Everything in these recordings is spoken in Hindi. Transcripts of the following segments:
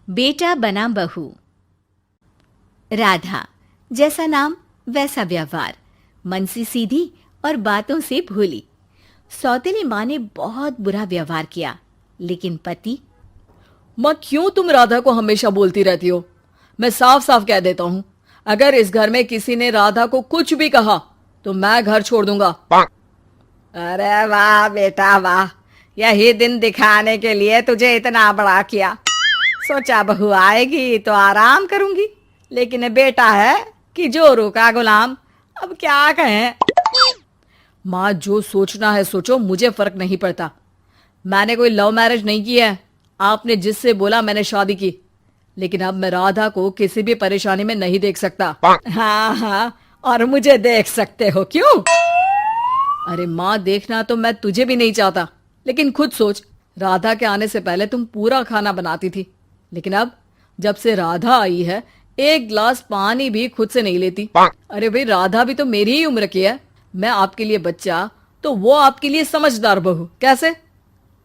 बेटा बना बहू। राधा, जैसा नाम वैसा व्यवहार, मन से सीधी और बातों से भोली। सौतेली माँ ने बहुत बुरा व्यवहार किया, लेकिन पति। माँ, क्यों तुम राधा को हमेशा बोलती रहती हो? मैं साफ साफ कह देता हूँ, अगर इस घर में किसी ने राधा को कुछ भी कहा तो मैं घर छोड़ दूंगा। अरे वाह बेटा वाह, यही दिन दिखाने के लिए तुझे इतना बड़ा किया। सोचा बहू आएगी तो आराम करूंगी, लेकिन बेटा है कि जोरू का गुलाम। अब क्या कहें। माँ, जो सोचना है सोचो, मुझे फर्क नहीं पड़ता। मैंने कोई लव मैरिज नहीं की है। आपने जिससे बोला मैंने शादी की, लेकिन अब मैं राधा को किसी भी परेशानी में नहीं देख सकता। हाँ हाँ, और मुझे देख सकते हो क्यों? अरे माँ, देखना तो मैं तुझे भी नहीं चाहता, लेकिन खुद सोच, राधा के आने से पहले तुम पूरा खाना बनाती थी, लेकिन अब जब से राधा आई है एक गिलास पानी भी खुद से नहीं लेती। अरे भाई, राधा भी तो मेरी ही उम्र की है। मैं आपके लिए बच्चा तो वो आपके लिए समझदार बहू। कैसे?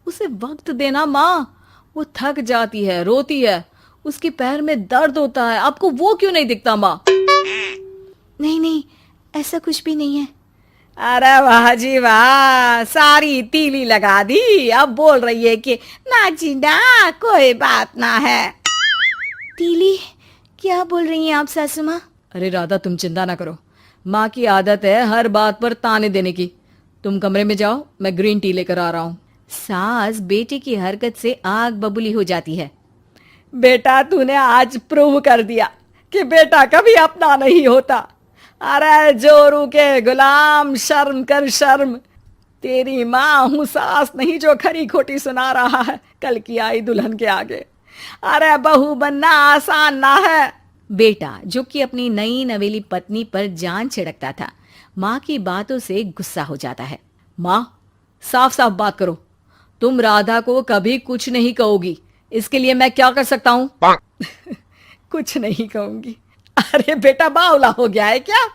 उसे वक्त देना माँ। वो थक जाती है, रोती है, उसके पैर में दर्द होता है। आपको वो क्यों नहीं दिखता माँ? नहीं नहीं, ऐसा कुछ भी नहीं है। अरे वाह जी वाह, सारी तीली लगा दी। अब बोल रही है कि ना जी ना, कोई बात ना है। तीली? क्या बोल रही हैं आप सासू माँ? अरे राधा, तुम चिंता ना करो। माँ की आदत है हर बात पर ताने देने की। तुम कमरे में जाओ, मैं ग्रीन टी लेकर आ रहा हूँ। सास बेटे की हरकत से आग बबूली हो जाती है। बेटा, तूने आज प्रूव कर दिया कि बेटा कभी अपना नहीं होता। अरे जोरू के गुलाम, शर्म कर शर्म। तेरी माँ हूँ, सास नहीं जो खरी खोटी सुना रहा है कल की आई दुल्हन के आगे। अरे बहू बनना आसान ना है। बेटा, जो कि अपनी नई नवेली पत्नी पर जान छिड़कता था, माँ की बातों से गुस्सा हो जाता है। माँ, साफ साफ बात करो। तुम राधा को कभी कुछ नहीं कहोगी, इसके लिए मैं क्या कर सकता हूँ? कुछ नहीं कहूंगी? अरे बेटा, बावला हो गया है क्या?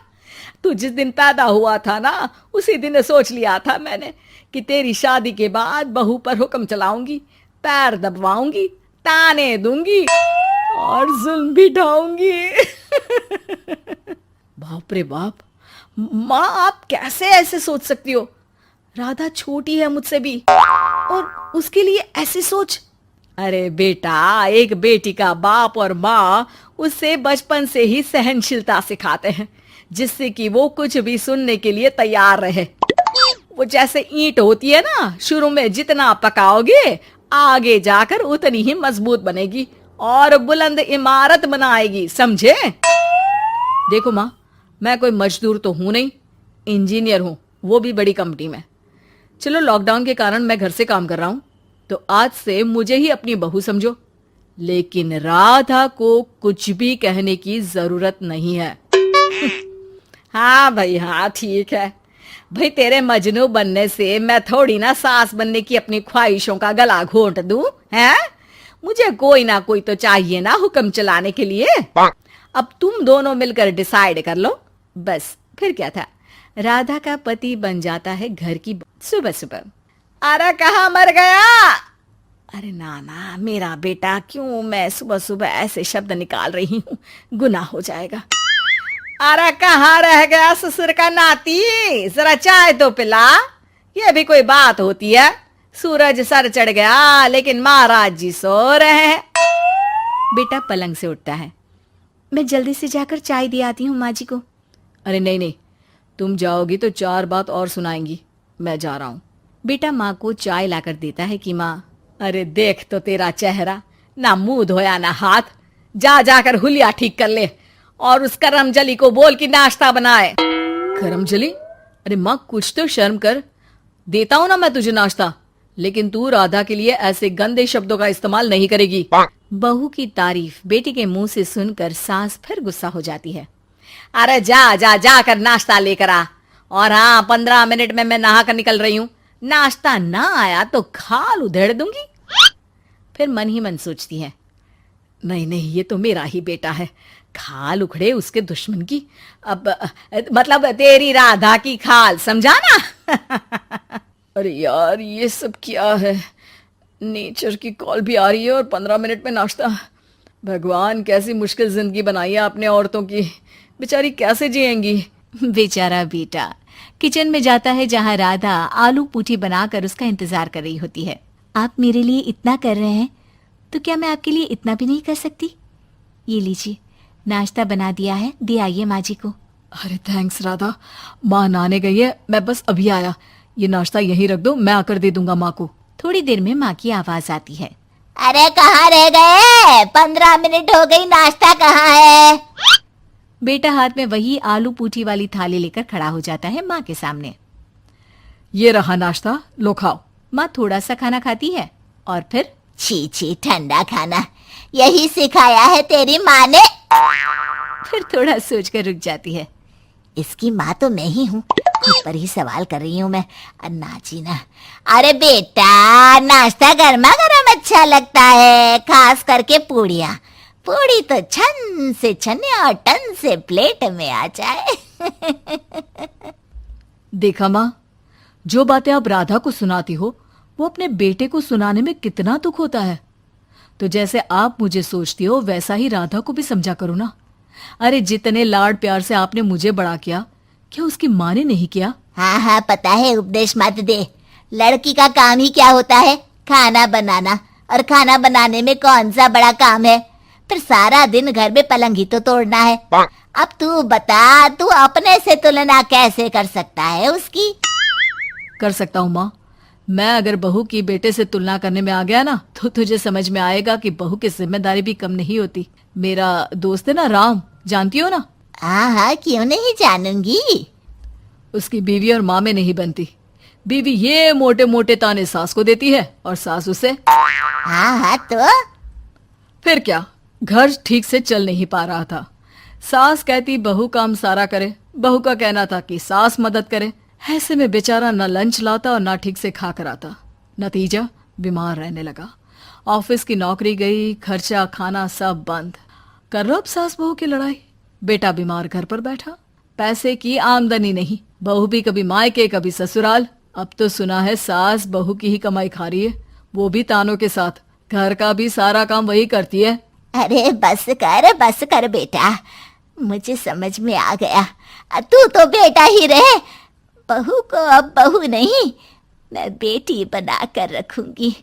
तू जिस दिन पैदा हुआ था ना, उसी दिन सोच लिया था मैंने कि तेरी शादी के बाद बहू पर हुक्म चलाऊंगी, पैर दबवाऊंगी, ताने दूंगी और जुल्म भी ढाऊंगी। बाप रे बाप! माँ, आप कैसे ऐसे सोच सकती हो? राधा छोटी है मुझसे भी, और उसके लिए ऐसी सोच। अरे बेटा, एक बेटी का बाप और माँ उससे बचपन से ही सहनशीलता सिखाते हैं, जिससे कि वो कुछ भी सुनने के लिए तैयार रहे। वो जैसे ईंट होती है ना, शुरू में जितना पकाओगे आगे जाकर उतनी ही मजबूत बनेगी और बुलंद इमारत बनाएगी, समझे? देखो माँ, मैं कोई मजदूर तो हूं नहीं, इंजीनियर हूं, वो भी बड़ी कंपनी में। चलो, लॉकडाउन के कारण मैं घर से काम कर रहा हूं, तो आज से मुझे ही अपनी बहू समझो, लेकिन राधा को कुछ भी कहने की जरूरत नहीं है। हाँ भाई हाँ, ठीक है भाई। तेरे मजनू बनने से मैं थोड़ी ना सास बनने की अपनी ख्वाहिशों का गला घोंट दूं, हैं? मुझे कोई ना कोई तो चाहिए ना हुक्म चलाने के लिए। अब तुम दोनों मिलकर डिसाइड कर लो बस। फिर क्या था, राधा का पति बन जाता है घर की सुबह सुबह। अरे कहाँ मर गया? अरे ना, मेरा बेटा, क्यों मैं सुबह सुबह ऐसे शब्द निकाल रही हूँ, गुनाह हो जाएगा। अरे कहाँ रह गया ससुर का नाती? जरा चाय तो पिला। ये भी कोई बात होती है? सूरज सर चढ़ गया, लेकिन महाराज जी सो रहे हैं। बेटा पलंग से उठता है। मैं जल्दी से जाकर चाय दे आती हूँ माँ जी को। अरे नहीं नहीं, तुम जाओगी तो 4 बात और सुनाएंगी। मैं जा रहा हूँ। बेटा माँ को चाय लाकर देता है कि माँ। अरे देख तो तेरा चेहरा, ना मुंह धोया ना हाथ। जा जाकर हुलिया ठीक कर ले और उस करमजली को बोल कि नाश्ता बनाए। करमजली? अरे माँ, कुछ तो शर्म कर। देता हूं ना मैं तुझे नाश्ता, लेकिन तू राधा के लिए ऐसे गंदे शब्दों का इस्तेमाल नहीं करेगी। बहू की तारीफ बेटी के मुंह से सुनकर सास फिर गुस्सा हो जाती है। अरे जा जा जाकर नाश्ता लेकर आ। और हाँ, 15 मिनट में मैं नहा कर निकल रही हूँ। नाश्ता ना आया तो खाल उधेड़ दूंगी। फिर मन ही मन सोचती है, नहीं नहीं, ये तो मेरा ही बेटा है, खाल उखड़े उसके दुश्मन की। अब मतलब तेरी राधा की खाल, समझा ना? अरे यार, ये सब क्या है? नेचर की कॉल भी आ रही है और 15 मिनट में नाश्ता। भगवान, कैसी मुश्किल जिंदगी बनाई है आपने औरतों की। बेचारी कैसे जिएंगी। बेचारा बेटा किचन में जाता है जहाँ राधा आलू पूठी बनाकर उसका इंतजार कर रही होती है। आप मेरे लिए इतना कर रहे हैं तो क्या मैं आपके लिए इतना भी नहीं कर सकती? ये लीजिए, नाश्ता बना दिया है, दे आइए माँ जी को। अरे थैंक्स राधा, माँ नहाने गई है, मैं बस अभी आया। ये नाश्ता यहीं रख दो, मैं आकर दे दूंगा माँ को। थोड़ी देर में माँ की आवाज आती है। अरे कहाँ रह गए? 15 मिनट हो गई, नाश्ता कहाँ है? बेटा हाथ में वही आलू पूठी वाली थाली लेकर खड़ा हो जाता है माँ के सामने। ये रहा नाश्ता, लो खाओ। माँ थोड़ा सा खाना खाती है और फिर छी छी, ठंडा खाना, यही सिखाया है तेरी माँ ने? फिर थोड़ा सोचकर रुक जाती है। इसकी माँ तो मैं ही हूँ, खुद पर ही सवाल कर रही हूँ मैं। नाची ना। अरे बेटा, नाश्ता गर्मा गर्म अच्छा लगता है, खास करके पूड़ियाँ। पूड़ी तो छन से छने और टन से प्लेट में आ जाए। देखा माँ, जो बातें आप राधा को सुनाती हो वो अपने बेटे को सुनाने में कितना दुख होता है। तो जैसे आप मुझे सोचती हो वैसा ही राधा को भी समझा करो ना। अरे जितने लाड प्यार से आपने मुझे बड़ा किया, क्या उसकी माँ ने नहीं किया? हाँ हाँ पता है, उपदेश मत दे। लड़की का काम ही क्या होता है? खाना बनाना। और खाना बनाने में कौन सा बड़ा काम है? फिर सारा दिन घर में पलंग ही तो तोड़ना है। अब तू बता, तू अपने से तुलना कैसे कर सकता है उसकी? कर सकता हूँ माँ। मैं अगर बहू की बेटे से तुलना करने में आ गया ना, तो तुझे समझ में आएगा कि बहू की जिम्मेदारी भी कम नहीं होती। मेरा दोस्त है ना राम, जानती हो ना? हाँ हाँ, क्यों नहीं जानूंगी। उसकी बीवी और माँ में नहीं बनती। बीवी ये मोटे मोटे ताने सास को देती है और सास उसे। हाँ हाँ तो फिर क्या, घर ठीक से चल नहीं पा रहा था। सास कहती बहू काम सारा करे, बहू का कहना था कि सास मदद करे। ऐसे में बेचारा न लंच लाता और ना ठीक से खा कर आता। नतीजा, बीमार रहने लगा। ऑफिस की नौकरी गई, खर्चा खाना सब बंद। कर लो अब सास बहू की लड़ाई। बेटा बीमार घर पर बैठा, पैसे की आमदनी नहीं। बहू भी कभी मायके कभी ससुराल। अब तो सुना है सास बहू की ही कमाई खा रही है, वो भी तानों के साथ। घर का भी सारा काम वही करती है। अरे बस कर बेटा, मुझे समझ में आ गया। तू तो बेटा ही रहे। बहू को अब बहू नहीं, मैं बेटी बना कर रखूंगी।